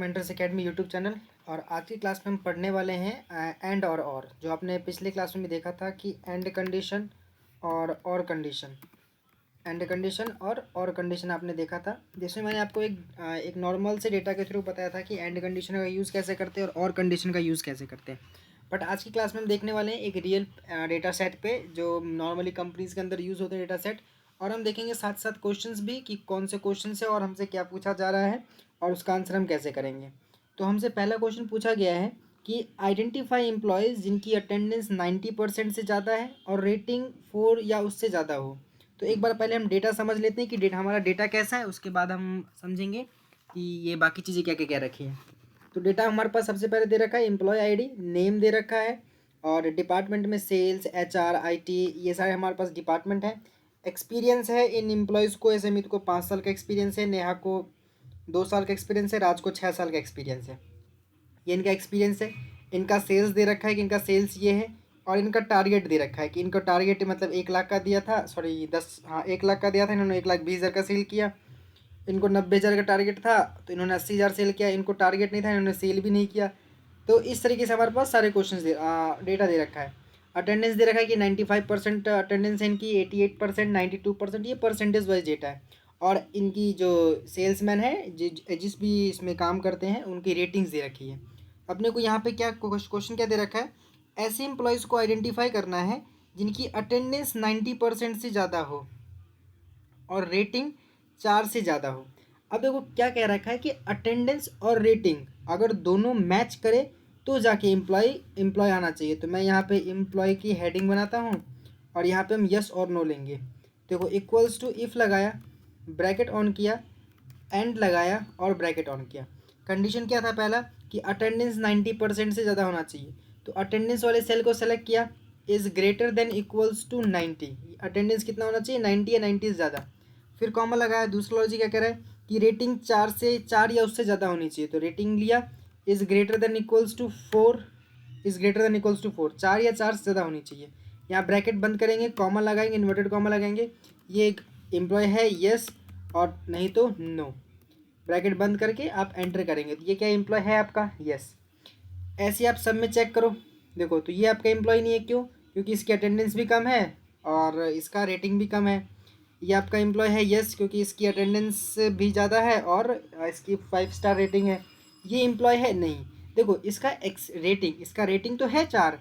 Mentors academy YouTube channel. और आज की क्लास में हम पढ़ने वाले हैं एंड और जो आपने पिछले क्लास में भी देखा था कि एंड कंडीशन और कंडीशन, एंड कंडीशन और कंडीशन आपने देखा था, जिसमें मैंने आपको एक नॉर्मल से डेटा के थ्रू बताया था कि एंड कंडीशन का यूज़ कैसे करते हैं और कंडीशन का यूज़ कैसे करते हैं। बट आज की क्लास में हम देखने वाले हैं एक रियल डेटा सेट पे जो नॉर्मली कंपनीज़ के अंदर यूज़ होते हैं डेटा सेट, और हम देखेंगे साथ साथ क्वेश्चंस भी कि कौन से क्वेश्चन है और हमसे क्या पूछा जा रहा है और उसका आंसर हम कैसे करेंगे। तो हमसे पहला क्वेश्चन पूछा गया है कि आइडेंटिफाई एम्प्लॉयज़ जिनकी अटेंडेंस 90% से ज़्यादा है और रेटिंग 4 या उससे ज़्यादा हो। तो एक बार पहले हम डेटा समझ लेते हैं कि हमारा डेटा कैसा है, उसके बाद हम समझेंगे कि ये बाकी चीज़ें क्या क्या क्या रखी हैं। तो डेटा हमारे पास सबसे पहले दे रखा है एम्प्लॉय आईडी, नेम दे रखा है, और डिपार्टमेंट में सेल्स, एचआर, आईटी, ये सारे हमारे पास डिपार्टमेंट है। एक्सपीरियंस है इन एम्प्लॉयज़ को, ऐसे अमित को 5 साल का एक्सपीरियंस है, नेहा को 2 साल का एक्सपीरियंस है, राज को 6 साल का एक्सपीरियंस है। ये इनका एक्सपीरियंस है। इनका सेल्स दे रखा है कि इनका सेल्स ये है, और इनका टारगेट दे रखा है कि इनका टारगेट मतलब 1 लाख का दिया था, सॉरी 1 लाख का दिया था, इन्होंने 1,20,000 का सेल किया। इनको 90,000 का टारगेट था तो इन्होंने 80,000 सेल किया। इनको टारगेट नहीं था, इन्होंने सेल भी नहीं किया। तो इस तरीके से हमारे पास सारे क्वेश्चन डेटा दे रखा है। अटेंडेंस दे रखा है कि 95% अटेंडेंस है इनकी, 88%, 92%, ये परसेंटेज वाइज डेटा है। और इनकी जो सेल्समैन है जिस भी इसमें काम करते हैं उनकी रेटिंग्स दे रखी है। अपने को यहाँ पे क्या क्वेश्चन क्या दे रखा है, ऐसे एम्प्लॉयज़ को आइडेंटिफाई करना है जिनकी अटेंडेंस 90% से ज़्यादा हो और रेटिंग 4 से ज़्यादा हो। अब देखो क्या कह रखा है कि अटेंडेंस और रेटिंग अगर दोनों मैच करे तो जाके एम्प्लॉय आना चाहिए। तो मैं यहाँ पे एम्प्लॉय की हेडिंग बनाता हूँ और यहाँ पे हम यस और नो लेंगे। देखो इक्वल्स टू इफ़ लगाया, ब्रैकेट ऑन किया, एंड लगाया और ब्रैकेट ऑन किया। कंडीशन क्या था पहला कि अटेंडेंस 90% से ज़्यादा होना चाहिए। तो अटेंडेंस वाले सेल को सेलेक्ट किया, is greater than equals to 90। Attendance कितना होना चाहिए, 90 या 90 से ज़्यादा। फिर कॉमा लगाया। दूसरा लॉजिक क्या कह रहा है कि रेटिंग 4 या उससे ज़्यादा होनी चाहिए। तो रेटिंग लिया, is greater than equals to 4, is greater than equals to 4, 4 या 4 से ज़्यादा होनी चाहिए। यहाँ ब्रैकेट बंद करेंगे, कॉमा लगाएंगे, इन्वर्टेड कॉमा लगाएंगे। ये एक एम्प्लॉय है यस, और नहीं तो नो। ब्रैकेट बंद करके आप एंटर करेंगे तो ये क्या एम्प्लॉय है आपका, यस। ऐसे आप सब में चेक करो। देखो तो ये आपका एम्प्लॉय नहीं है, क्यों, क्योंकि इसकी अटेंडेंस भी कम है और इसका रेटिंग भी कम है। ये आपका एम्प्लॉय है यस, क्योंकि इसकी अटेंडेंस भी ज़्यादा है और इसकी 5 स्टार रेटिंग है। ये एम्प्लॉय है नहीं। देखो इसका इसका रेटिंग तो है 4,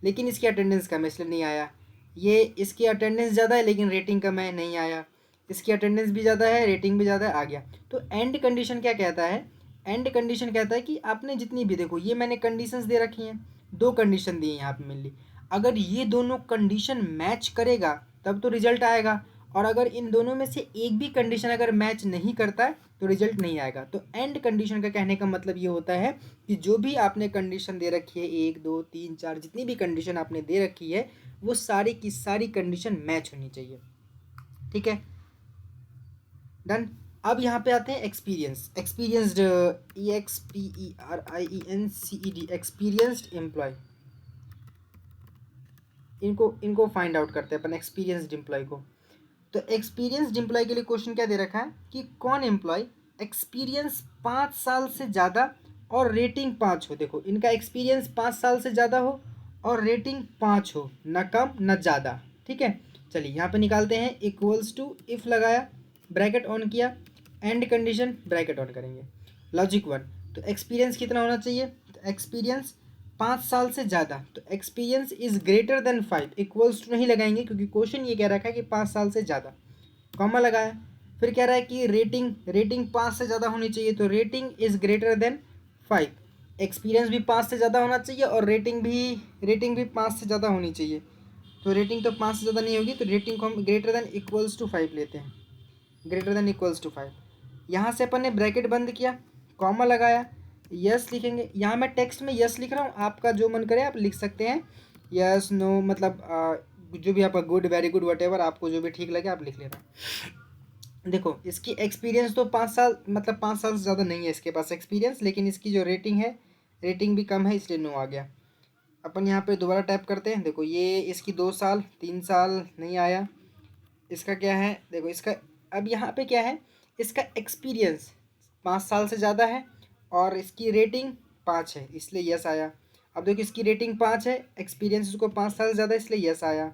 लेकिन इसकी अटेंडेंस कम है इसलिए नहीं आया। ये इसकी अटेंडेंस ज़्यादा है लेकिन रेटिंग कम है, नहीं आया। इसकी अटेंडेंस भी ज़्यादा है, रेटिंग भी ज़्यादा है, आ गया। तो एंड कंडीशन क्या कहता है, एंड कंडीशन कहता है कि आपने जितनी भी, देखो ये मैंने कंडीशंस दे रखी हैं, 2 कंडीशन दी हैं यहाँ पे मेनली। अगर ये दोनों कंडीशन मैच करेगा तब तो रिजल्ट आएगा, और अगर इन दोनों में से एक भी कंडीशन अगर मैच नहीं करता है तो रिजल्ट नहीं आएगा। तो एंड कंडीशन का कहने का मतलब ये होता है कि जो भी आपने कंडीशन दे रखी है, 1 2 3 4 जितनी भी कंडीशन आपने दे रखी है, वो सारी की सारी कंडीशन मैच होनी चाहिए। ठीक है, डन। अब यहाँ पे आते हैं एक्सपीरियंस्ड, EXPERIENCED, एक्सपीरियंस्ड एम्प्लॉय। इनको फाइंड आउट करते हैं अपन एक्सपीरियंस्ड एम्प्लॉय को। तो एक्सपीरियंस्ड एम्प्लॉय के लिए क्वेश्चन क्या दे रखा है कि कौन एम्प्लॉय एक्सपीरियंस 5 साल से ज़्यादा और रेटिंग 5 हो। देखो इनका एक्सपीरियंस 5 साल से ज़्यादा हो और रेटिंग 5 हो, न कम न ज़्यादा। ठीक है, चलिए यहाँ पे निकालते हैं। इक्वल्स टू इफ़ लगाया, ब्रैकेट ऑन किया, एंड कंडीशन, ब्रैकेट ऑन करेंगे। लॉजिक 1, तो एक्सपीरियंस कितना होना चाहिए, तो एक्सपीरियंस 5 साल से ज़्यादा। तो experience is greater than 5, equals to नहीं लगाएंगे क्योंकि क्वेश्चन ये कह रखा है कि 5 साल से ज़्यादा। कॉमा लगाया। फिर कह रहा है कि रेटिंग 5 से ज़्यादा होनी चाहिए। तो rating is greater than 5, experience भी 5 से ज़्यादा होना चाहिए और रेटिंग भी 5 से ज़्यादा होनी चाहिए। तो रेटिंग तो 5 से ज़्यादा नहीं होगी, तो रेटिंग को हम ग्रेटर देन इक्वल्स टू 5 लेते हैं, ग्रेटर देन इक्वल्स टू 5। यहाँ से अपन ने ब्रैकेट बंद किया, कॉमा लगाया, यस लिखेंगे। यहाँ मैं टेक्स्ट में यस लिख रहा हूँ, आपका जो मन करे आप लिख सकते हैं, यस नो, मतलब जो भी आपका good, very good, what ever, आपको जो भी ठीक लगे आप लिख लेना। देखो इसकी एक्सपीरियंस तो 5 साल, मतलब 5 साल से ज़्यादा नहीं है इसके पास एक्सपीरियंस, लेकिन इसकी जो रेटिंग है, रेटिंग भी कम है, इसलिए नो आ गया। अपन यहाँ पे दोबारा टैप करते हैं। देखो ये इसकी 2 साल, 3 साल, नहीं आया। इसका क्या है, देखो इसका अब यहाँ पे क्या है, इसका एक्सपीरियंस 5 साल से ज़्यादा है और इसकी रेटिंग 5 है इसलिए यस आया। अब देखो इसकी रेटिंग 5 है, एक्सपीरियंस उसको 5 साल ज़्यादा इसलिए यस आया।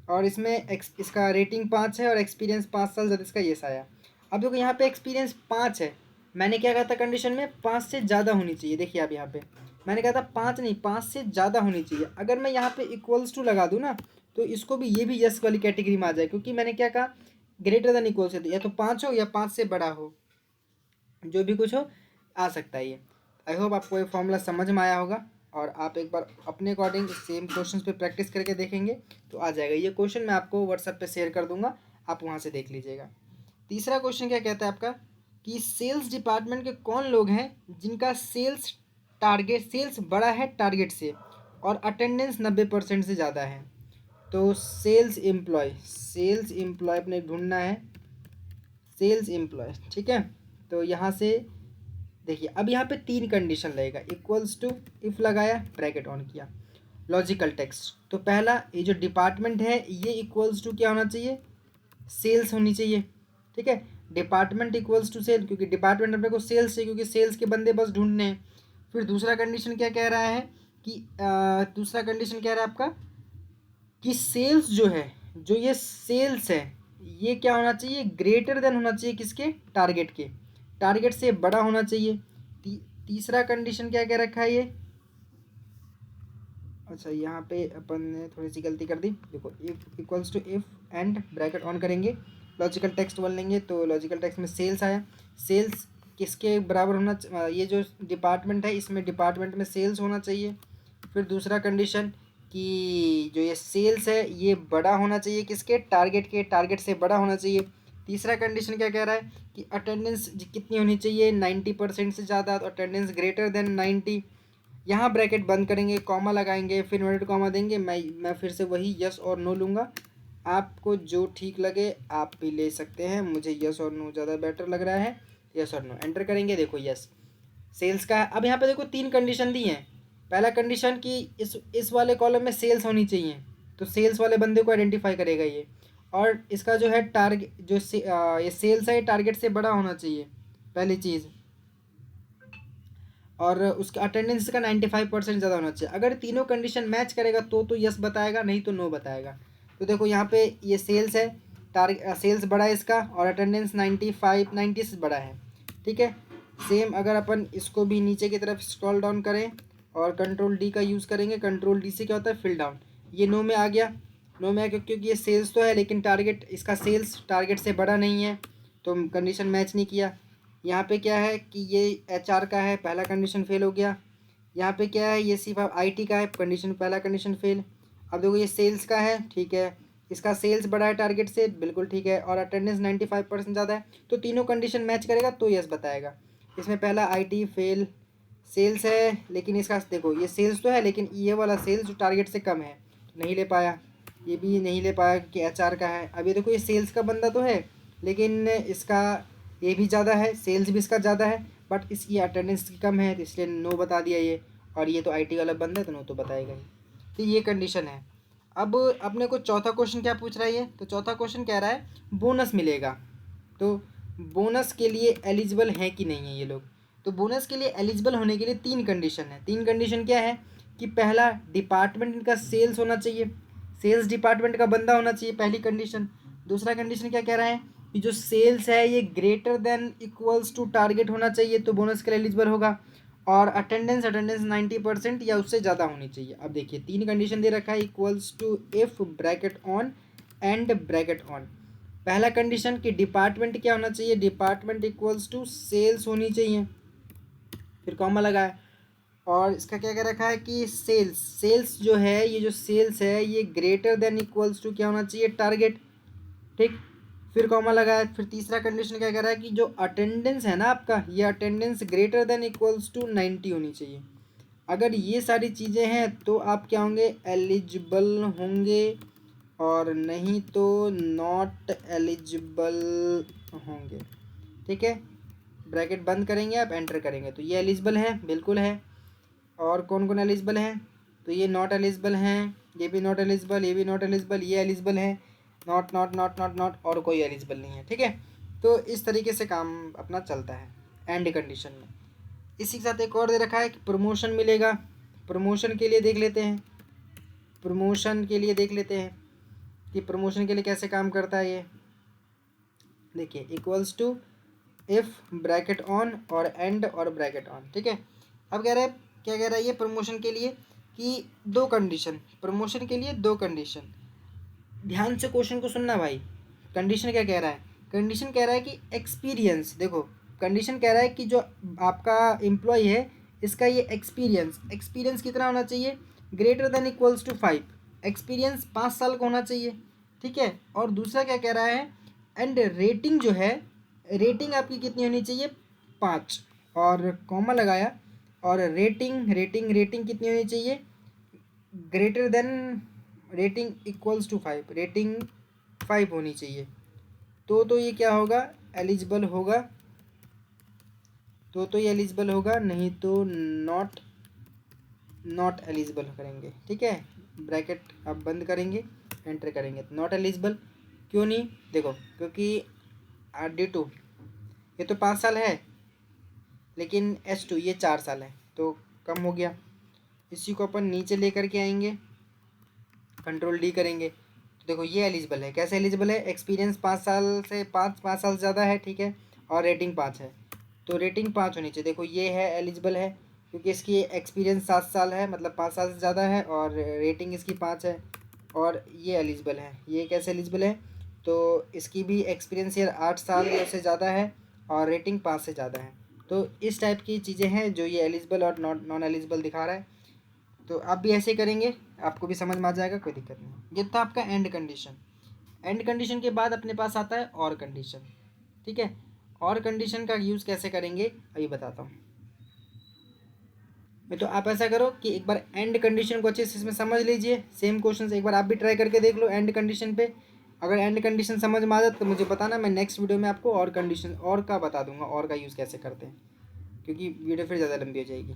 और इसमें इसका रेटिंग 5 है और एक्सपीरियंस 5 साल ज़्यादा इसका यस आया। अब देखो यहाँ पे एक्सपीरियंस 5 है, मैंने क्या कहा था कंडीशन में 5 से ज़्यादा होनी चाहिए। देखिए आप यहाँ पे मैंने कहा था 5 नहीं 5 से ज़्यादा होनी चाहिए। अगर मैं यहाँ पे इक्वल्स टू लगा दूँ ना तो इसको भी ये भी यस वाली कैटेगरी में आ जाए, क्योंकि मैंने क्या कहा ग्रेटर देन इक्वल से, या तो 5 हो या 5 से बड़ा हो, जो भी कुछ हो आ सकता है ये। आई होप आपको ये फॉर्मूला समझ में आया होगा और आप एक बार अपने अकॉर्डिंग सेम क्वेश्चंस पे प्रैक्टिस करके देखेंगे तो आ जाएगा। ये क्वेश्चन मैं आपको व्हाट्सएप पे शेयर कर दूंगा, आप वहाँ से देख लीजिएगा। तीसरा क्वेश्चन क्या कहता है आपका कि सेल्स डिपार्टमेंट के कौन लोग हैं जिनका सेल्स बड़ा है टारगेट से और अटेंडेंस 90% से ज़्यादा है। तो सेल्स एम्प्लॉय अपने ढूंढना है, सेल्स एम्प्लॉय, ठीक है। तो यहाँ से देखिए अब यहाँ पे 3 कंडीशन लगेगा, इक्वल्स टू इफ़ लगाया ब्रैकेट ऑन किया, लॉजिकल टेक्स्ट। तो पहला ये जो डिपार्टमेंट है ये इक्वल्स टू क्या होना चाहिए, सेल्स होनी चाहिए, ठीक है। डिपार्टमेंट इक्वल्स टू सेल, क्योंकि डिपार्टमेंट अपने को सेल्स चाहिए क्योंकि सेल्स के बंदे बस ढूंढने हैं। फिर दूसरा कंडीशन क्या कह रहा है कि दूसरा कंडीशन कह रहा है आपका कि सेल्स जो है, जो ये सेल्स है ये क्या होना चाहिए, ग्रेटर देन होना चाहिए किसके, टारगेट के, टारगेट से बड़ा होना चाहिए। तीसरा कंडीशन क्या कह रखा है ये, अच्छा यहाँ पे अपन ने थोड़ी सी गलती कर दी। देखो if equals to if and bracket on करेंगे, लॉजिकल टेक्स्ट बोल लेंगे, तो लॉजिकल टेक्स्ट में सेल्स आया। सेल्स किसके बराबर होना, ये जो डिपार्टमेंट है इसमें डिपार्टमेंट में सेल्स होना चाहिए। फिर दूसरा कंडीशन कि जो ये सेल्स है ये बड़ा होना चाहिए किसके, टारगेट के, टारगेट से बड़ा होना चाहिए। तीसरा कंडीशन क्या कह रहा है कि अटेंडेंस कितनी होनी चाहिए, 90% से ज़्यादा, तो अटेंडेंस ग्रेटर देन 90। यहाँ ब्रैकेट बंद करेंगे, कॉमा लगाएंगे, फिर इन्वर्टेड कॉमा देंगे। मैं फिर से वही यस और नो लूँगा, आपको जो ठीक लगे आप भी ले सकते हैं। मुझे यस और नो ज़्यादा बेटर लग रहा है, यस और नो एंटर करेंगे। देखो यस सेल्स का है। अब यहाँ पे देखो 3 कंडीशन दी हैं। पहला कंडीशन कि इस वाले कॉलम में सेल्स होनी चाहिए, तो सेल्स वाले बंदे को आइडेंटिफाई करेगा ये। और इसका जो है टारगेट ये सेल्स है टारगेट से बड़ा होना चाहिए, पहली चीज़। और उसका अटेंडेंस का 95% ज़्यादा होना चाहिए। अगर तीनों कंडीशन मैच करेगा तो यस बताएगा, नहीं तो नो बताएगा। तो देखो यहाँ पे ये सेल्स है, सेल्स बड़ा है इसका और अटेंडेंस 90 से बड़ा है, ठीक है। सेम अगर अपन इसको भी नीचे की तरफ स्क्रॉल डाउन करें और कंट्रोल डी का यूज़ करेंगे, कंट्रोल डी से क्या होता है फिल डाउन, ये नो में आ गया। नो में आ गया क्योंकि ये सेल्स तो है लेकिन टारगेट इसका सेल्स टारगेट से बड़ा नहीं है, तो कंडीशन मैच नहीं किया। यहाँ पे क्या है कि ये एचआर का है, पहला कंडीशन फेल हो गया। यहाँ पे क्या है ये सिर्फ आईटी का है, कंडीशन पहला कंडीशन फेल। अब देखो ये सेल्स का है, ठीक है, इसका सेल्स बड़ा है टारगेट से, बिल्कुल ठीक है, और अटेंडेंस 95% ज़्यादा है, तो तीनों कंडीशन मैच करेगा तो यस बताएगा। इसमें पहला आईटी फेल, सेल्स है लेकिन इसका देखो ये सेल्स तो है लेकिन ये वाला सेल्स जो टारगेट से कम है नहीं ले पाया, ये भी नहीं ले पाया कि एचआर का है। अब ये देखो ये सेल्स का बंदा तो है लेकिन इसका ये भी ज़्यादा है, सेल्स भी इसका ज़्यादा है, बट इसकी अटेंडेंस की कम है तो इसलिए नो बता दिया ये। और ये तो आईटी वाला बंदा है तो नो तो बताएगा ही। तो ये कंडीशन है। अब अपने को चौथा क्वेश्चन क्या पूछ रहा है ये, तो चौथा क्वेश्चन कह रहा है बोनस मिलेगा, तो बोनस के लिए एलिजिबल है कि नहीं है ये लोग। तो बोनस के लिए एलिजिबल होने के लिए 3 कंडीशन है। 3 कंडीशन क्या है कि पहला डिपार्टमेंट इनका सेल्स होना चाहिए, सेल्स डिपार्टमेंट का बंदा होना चाहिए, पहली कंडीशन। दूसरा कंडीशन क्या कह रहा है कि जो सेल्स है ये greater than equals to target होना चाहिए तो बोनस के लिए एलिजिबल होगा। और अटेंडेंस 90% या उससे ज़्यादा होनी चाहिए। अब देखिए 3 कंडीशन दे रखा है, equals to if bracket on and bracket on. पहला कंडीशन कि डिपार्टमेंट क्या होना चाहिए, डिपार्टमेंट इक्वल्स टू सेल्स होनी चाहिए, फिर कॉमा लगाया। और इसका क्या कह रखा है कि सेल्स जो है ये जो सेल्स है ये ग्रेटर देन इक्वल्स टू क्या होना चाहिए, टारगेट, ठीक, फिर कॉमा लगाया। फिर तीसरा कंडीशन क्या कह रहा है कि जो अटेंडेंस है ना आपका, ये attendance greater than equals to 90 होनी चाहिए। अगर ये सारी चीज़ें हैं तो आप क्या होंगे, एलिजिबल होंगे, और नहीं तो नॉट एलिजिबल होंगे, ठीक है। ब्रैकेट बंद करेंगे आप एंटर करेंगे तो ये एलिजिबल है, बिल्कुल है। और कौन कौन एलिजिबल है, तो ये नॉट एलिजिबल हैं, ये भी नॉट एलिजिबल, ये भी नॉट एलिजिबल, ये एलिजिबल है, not not not not not, और कोई एलिजिबल नहीं है, ठीक है। तो इस तरीके से काम अपना चलता है एंड कंडीशन में। इसी के साथ एक और दे रखा है कि प्रमोशन मिलेगा। प्रमोशन के लिए देख लेते हैं, प्रमोशन के लिए देख लेते हैं कि प्रमोशन के लिए कैसे काम करता है ये। देखिए equals to if bracket on और एंड और ब्रैकेट ऑन, ठीक है। अब कह रहा है, क्या कह रहा है ये प्रमोशन के लिए कि दो कंडीशन, प्रमोशन के लिए दो कंडीशन। ध्यान से क्वेश्चन को सुनना भाई। कंडीशन क्या कह रहा है, कंडीशन कह रहा है कि एक्सपीरियंस, देखो कंडीशन कह रहा है कि जो आपका एम्प्लॉय है इसका ये एक्सपीरियंस, एक्सपीरियंस कितना होना चाहिए, greater than equals to 5, experience 5 साल का होना चाहिए, ठीक है। और दूसरा क्या कह रहा है, एंड रेटिंग जो है, रेटिंग आपकी कितनी होनी चाहिए, 5, और कॉमा लगाया, और रेटिंग रेटिंग रेटिंग कितनी होनी चाहिए, greater than, rating equals to 5, rating 5 होनी चाहिए। तो ये क्या होगा, एलिजिबल होगा, तो ये एलिजिबल होगा, नहीं तो नॉट, नॉट एलिजिबल करेंगे, ठीक है। ब्रैकेट आप बंद करेंगे, एंटर करेंगे, तो नॉट एलिजिबल। क्यों नहीं, देखो क्योंकि D2 ये तो 5 साल है, लेकिन S2 ये 4 साल है, तो कम हो गया। इसी को अपन नीचे लेकर के आएंगे, कंट्रोल D करेंगे, तो देखो ये एलिजिबल है। कैसे एलिजिबल है, एक्सपीरियंस 5 साल से 5 साल से ज़्यादा है, ठीक है, और रेटिंग 5 है, तो रेटिंग 5 होनी चाहिए। देखो ये है एलिजिबल है, क्योंकि इसकी एक्सपीरियंस 7 साल है, मतलब 5 साल से ज़्यादा है, और रेटिंग इसकी 5 है, और ये एलिजिबल है। ये कैसे एलिजिबल है, तो इसकी भी एक्सपीरियंस ईयर 8 साल से ज़्यादा है, और रेटिंग 5 से ज़्यादा है। तो इस टाइप की चीज़ें हैं जो ये एलिजिबल और नॉन एलिजिबल दिखा रहा है। तो आप भी ऐसे करेंगे, आपको भी समझ में आ जाएगा, कोई दिक्कत नहीं। ये था आपका एंड कंडीशन। एंड कंडीशन के बाद अपने पास आता है और कंडीशन, ठीक है। और कंडीशन का यूज़ कैसे करेंगे अभी बताता हूँ मैं। तो आप ऐसा करो कि एक बार एंड कंडीशन को अच्छे से इसमें समझ लीजिए। सेम क्वेश्चन एक बार आप भी ट्राई करके देख लो एंड कंडीशन पे। अगर एंड कंडीशन समझ में आ जाए तो मुझे बताना, मैं नेक्स्ट वीडियो में आपको और कंडीशन और का बता दूंगा, और का यूज़ कैसे करते हैं, क्योंकि वीडियो फिर ज़्यादा लंबी हो जाएगी।